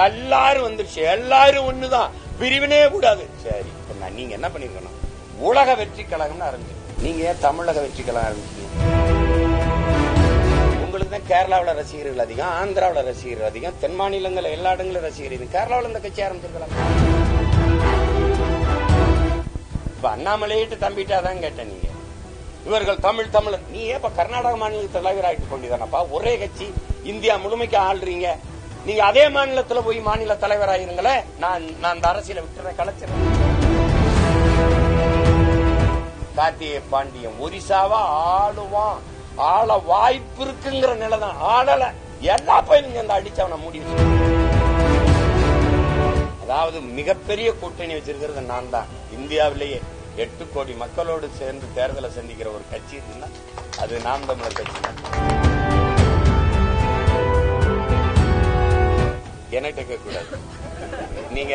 எல்லாரும் வந்துருச்சு, எல்லாரும் ஒண்ணுதான், பிரிவினே கூடாது. சரி, நீங்க என்ன பண்ணிருக்கணும்? உலக வெற்றி கழகம்னு ஆரம்பிச்சு. நீங்க ஏன் தமிழக வெற்றி கழகம் ஆரம்பிச்சீங்க? உங்களுக்கு தான் கேரளாவில் ரசிகர்கள் அதிகம், ஆந்திராவில் ரசிகர்கள் அதிகம், தென் மாநிலங்கள் எல்லா இடங்களும் ரசிகர்கள். கேரளாவில் இந்த கட்சி ஆரம்பிச்சிருக்கலாம். இப்ப அண்ணாமலையிட்டு தம்பிட்டாதான் கேட்டேன். நீங்க இவர்கள் தமிழ் தமிழர், நீ ஏப்ப கர்நாடக மாநில தலைவர் ஆயிட்டு கொண்டிதானப்பா? ஒரே கட்சி இந்தியா முழுமைக்கு ஆள்றீங்க. நீங்க அதே மாநிலத்துல போய் மாநில தலைவர் ஆயிருங்களே. நான் அந்த அரசியலை விட்டுறேன், கலைச்சிடறேன். கார்த்திகை பாண்டியன் ஒரிசாவா ஆளுவான், ஆள வாய்ப்பு இருக்குங்கிற நிலைதான். ஆளல, எல்லா பயிலும் அந்த அடிச்சவனை மூடி வச்சு. அதாவது மிகப்பெரிய கூட்டணி வச்சிருக்கிறது நான் தான். இந்தியாவிலேயே 8 கோடி மக்களோடு சேர்ந்து தேர்தலை சந்திக்கிற ஒரு கட்சி இருக்குன்னா அது நாம் தமிழர் கட்சி தான். என்கிட்ட கேட்கக்கூடாது. நீங்க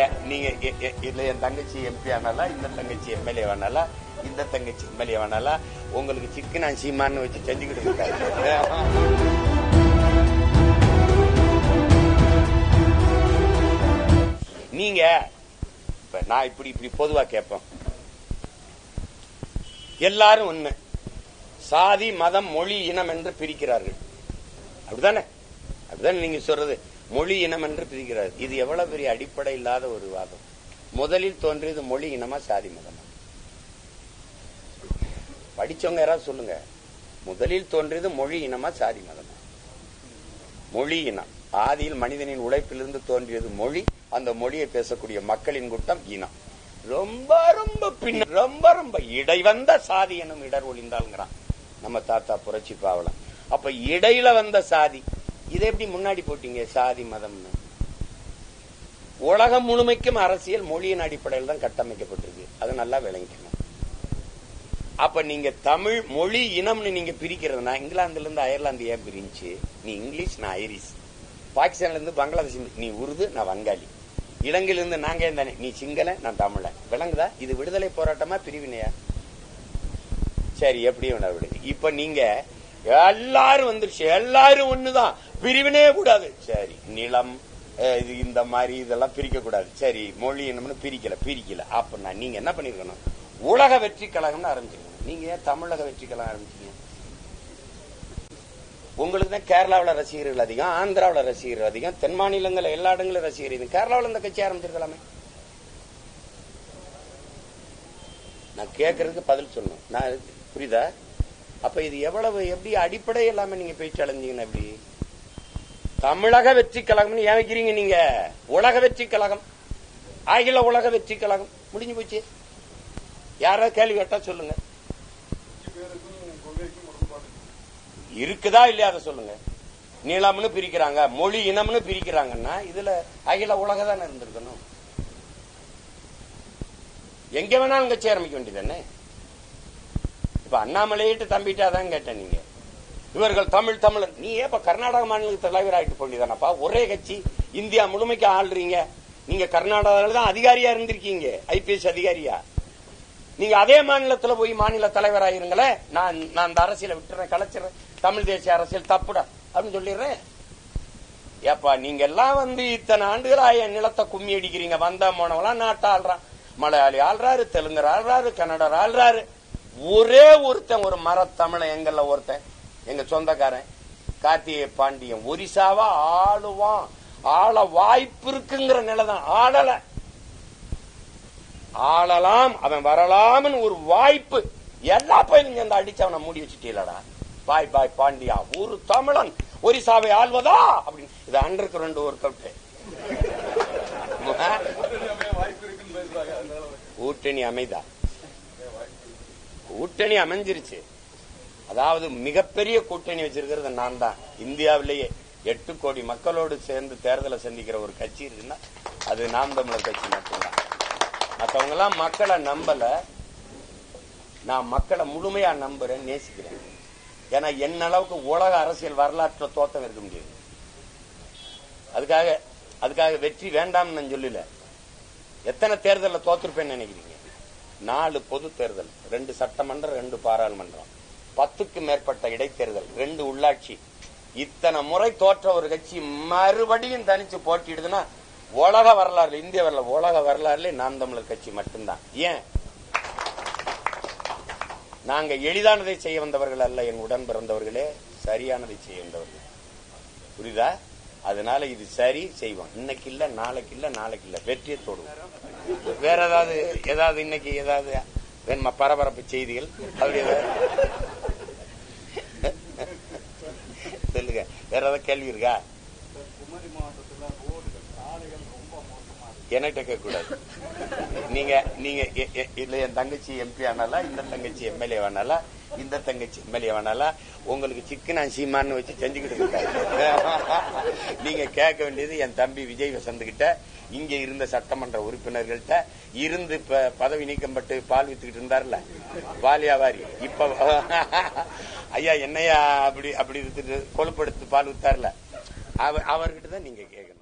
இதுல என் தங்கச்சி எம்பி ஆனாலா, இந்த தங்கச்சி எம்எல்ஏ ஆனாலா, இந்த தங்கச்சி எம்எல்ஏ ஆனாலா, உங்களுக்கு சிக்கன் சீமான்னு வச்சு செஞ்சுக்கிட்டு இருக்காரு. நீங்க நான் இப்படி பொதுவா கேட்பேன். எல்லாரும் ஒண்ணு, சாதி மதம் மொழி இனம் என்று பிரிக்கிறார்கள். அப்படிதானே? அப்படிதானே நீங்க சொல்றது? மொழி இனம் என்று பிரிக்கிறார். இது எவ்வளவு பெரிய அடிப்படை இல்லாத ஒரு வாதம். முதலில் தோன்றியது மொழி இனமா சாதி மதமா? படிச்சவங்க யாராவது சொல்லுங்க. முதலில் தோன்றியது மொழி இனமா சாதி மதமா? மொழி இனம். ஆதியில் மனிதனின் உழைப்பிலிருந்து தோன்றியது மொழி. அந்த மொழியை பேசக்கூடிய மக்களின் கூட்டம் இனம். ரொம்ப ரொம்ப பின்ன ரொம்ப ரொம்ப இடைவந்த சாதி எனும் இடர் ஒளிந்தாள்ங்கிறான் நம்ம தாத்தா புரட்சி பாவலம். அப்ப இடையில வந்த சாதி, இதை எப்படி முன்னாடி போட்டீங்க சாதி மதம்னு? உலகம் முழுமைக்கும் அரசியல் மொழியின் அடிப்படையில் தான் கட்டமைக்கப்பட்டிருக்கு. அதை நல்லா விளங்கிக்கணும். அப்ப நீங்க தமிழ் மொழி இனம்னு நீங்க பிரிக்கிறதுனா, இங்கிலாந்துல இருந்து அயர்லாந்து ஏன் பிரிஞ்சு? நீ இங்கிலீஷ், நான் ஐரிஷ். பாகிஸ்தான்ல இருந்து பங்களாதேஷ், நீ உருது, நான் வங்காளி. இலங்கையிலிருந்து நாங்க தானே, நீ சிங்கள, நான் தமிழன். விளங்குதா? இது விடுதலை போராட்டமா பிரிவினையா? சரி, எப்படி வேணா விடுங்க. இப்ப நீங்க எல்லாரும் வந்துருச்சு, எல்லாரும் ஒண்ணுதான், பிரிவினே கூடாது. சரி, நிலம் இந்த மாதிரி இதெல்லாம் பிரிக்க கூடாது. சரி, மொழி என்னம்னு பிரிக்கல. அப்படின்னா நீங்க என்ன பண்ணிருக்கணும்? உலக வெற்றி கழகம்னு ஆரம்பிச்சிருக்கணும். நீங்க ஏன் தமிழக வெற்றி கழகம் ஆரம்பிச்சீங்க? உங்களுக்கு தான் கேரளாவில் ரசிகர்கள் அதிகம், ஆந்திராவில் ரசிகர்கள் அதிகம், தென் மாநிலங்கள் எல்லா இடங்களும் ரசிகர்கள். கேரளாவில் இந்த கட்சி ஆரம்பிச்சிருக்கலாமே. நான் கேட்கறதுக்கு பதில் சொல்லணும். நான் புரியுதா? அப்ப இது எவ்வளவு எப்படி அடிப்படை இல்லாம நீங்க பேச்சு அடைஞ்சீங்கன்னா எப்படி? தமிழக வெற்றி கழகம் ஏன் வைக்கிறீங்க நீங்க? உலக வெற்றி கழகம், அகில உலக வெற்றி கழகம் முடிஞ்சு போச்சு. யாராவது கேள்வி கேட்டா சொல்லுங்க. இருக்குதா இல்லையா அதை சொல்லுங்க. நிலம்னு பிரிக்கிறாங்க, மொழி இனம்னு பிரிக்கிறாங்கன்னா இதுல அகில உலக தானே இருந்திருக்கணும். எங்க வேணாலும் கட்சி ஆரம்பிக்க வேண்டியதானே. இப்ப அண்ணாமலையிட்டு தம்பிட்டாதான் கேட்டேன். நீங்க இவர்கள் தமிழ் தமிழர், நீ ஏப்ப கர்நாடக மாநில தலைவர் ஆயிட்டு கொண்டிதானப்பா? ஒரே கட்சி இந்தியா முழுமைக்கு ஆள்றீங்க. நீங்க கர்நாடகாவில தான் அதிகாரியா இருந்திருக்கீங்க, ஐபிஎஸ் அதிகாரியா. நீங்க அதே மாநிலத்துல போய் மாநில தலைவர் ஆயிருங்களே. நான் அந்த அரசியலை விட்டுறேன், கலைச்சிடறேன். தமிழ் தேசிய அரசியல் தப்புடா அப்படின்னு சொல்லிடுறேன். ஏப்பா நீங்க எல்லாம் வந்து இத்தனை ஆண்டுகள் என் நிலத்தை கும்மி அடிக்கிறீங்க. வந்த போனவெல்லாம் நாட்டை ஆள்றான். மலையாளி ஆள்றாரு, தெலுங்கர் ஆள்றாரு, கன்னடர் ஆள்றாரு. ஒரே ஒருத்தன், ஒரு மரத்தமிழன் எங்கல்ல ஒருத்தன், எங்க சொந்தக்காரன் கார்த்திகை பாண்டியன் ஒரிசாவா ஆளுவான், ஆள வாய்ப்பு இருக்குங்கிற நிலைதான். ஆளல, ஆளலாம், அவன் வரலாம்னு ஒரு வாய்ப்பு. எல்லா பயிலும் அந்த அடிச்சவனை மூடி வச்சுட்டீங்களா? பாய் பாய் பாண்டியா, ஒரு தமிழன் ஒரிசாவை ஆள்வதா அப்படின்னு. இது அண்டருக்கு 2 ஒரு கட்டு கூட்டணி அமைதா? கூட்டணி அமைஞ்சிருச்சு. அதாவது மிகப்பெரிய கூட்டணி வச்சிருக்கிறது நான் தான். இந்தியாவிலேயே 8 கோடி மக்களோடு சேர்ந்து தேர்தலை சந்திக்கிற ஒரு கட்சி இருக்குன்னா அது நாம் தமிழர் கட்சி மட்டும்தான். மற்றவங்க எல்லாம் மக்களை நம்பல, நான் மக்களை முழுமையா நம்புறேன், நேசிக்கிறேன். ஏன்னா என்ன அளவுக்கு உலக அரசியல் வரலாற்று தோற்றம் இருக்க முடியாது. அதுக்காக வெற்றி வேண்டாம் நான் சொல்லல. எத்தனை தேர்தலில் தோத்துருப்பேன்னு நினைக்கிறீங்க? 4 பொது தேர்தல், 2 சட்டமன்றம், 2 பாராளுமன்றம், 10க்கு மேற்பட்ட இடைத்தேர்தல், 2 உள்ளாட்சி, இத்தனை முறை தோற்ற ஒரு கட்சி மறுபடியும் தனிச்சு போட்டிடுதுன்னா உலக வரலாறு, இந்திய வரலாறு, உலக வரலாறுல நாம் தமிழர் கட்சி மட்டும்தான். ஏன்? நாங்க எளிதானதை செய்ய வந்தவர்கள் அல்ல, என் உடன் பிறந்தவர்களே சரியானதை செய்ய வந்தவர்கள். புரியுதா? அதனால இது சரி செய்வோம். இன்னைக்கு இல்ல, நாளைக்கு இல்ல, நாளைக்கு இல்ல, வெற்றியை தொடுவோம். வேற ஏதாவது இன்னைக்கு ஏதாவது வேணுமா பரபரப்பு செய்திகள்? அப்படி சொல்லுங்க. வேற ஏதாவது கேள்வி இருக்கா? என்கிட்ட கேட்க கூடாது. நீங்க இல்ல என் தங்கச்சி எம்பி ஆனாலா, இந்த தங்கச்சி எம்எல்ஏ ஆனாலா, இந்த தங்கச்சி எம்எல்ஏ ஆனாலா, உங்களுக்கு சிக்கன் சீமான்னு வச்சு செஞ்சுக்கிட்டு இருக்காரு. நீங்க கேட்க வேண்டியது என் தம்பி விஜய் வசந்த் கிட்ட, இங்க இருந்த சட்டமன்ற உறுப்பினர்கள்ட்ட இருந்து பதவி நீக்கப்பட்டு பால் வித்துக்கிட்டு இருந்தார்ல பால் வியாபாரி, இப்ப ஐயா என்னையா அப்படி வித்துட்டு கொழுப்படுத்து பால் வித்தார்ல, அவர்கிட்ட தான் நீங்க கேட்கணும்.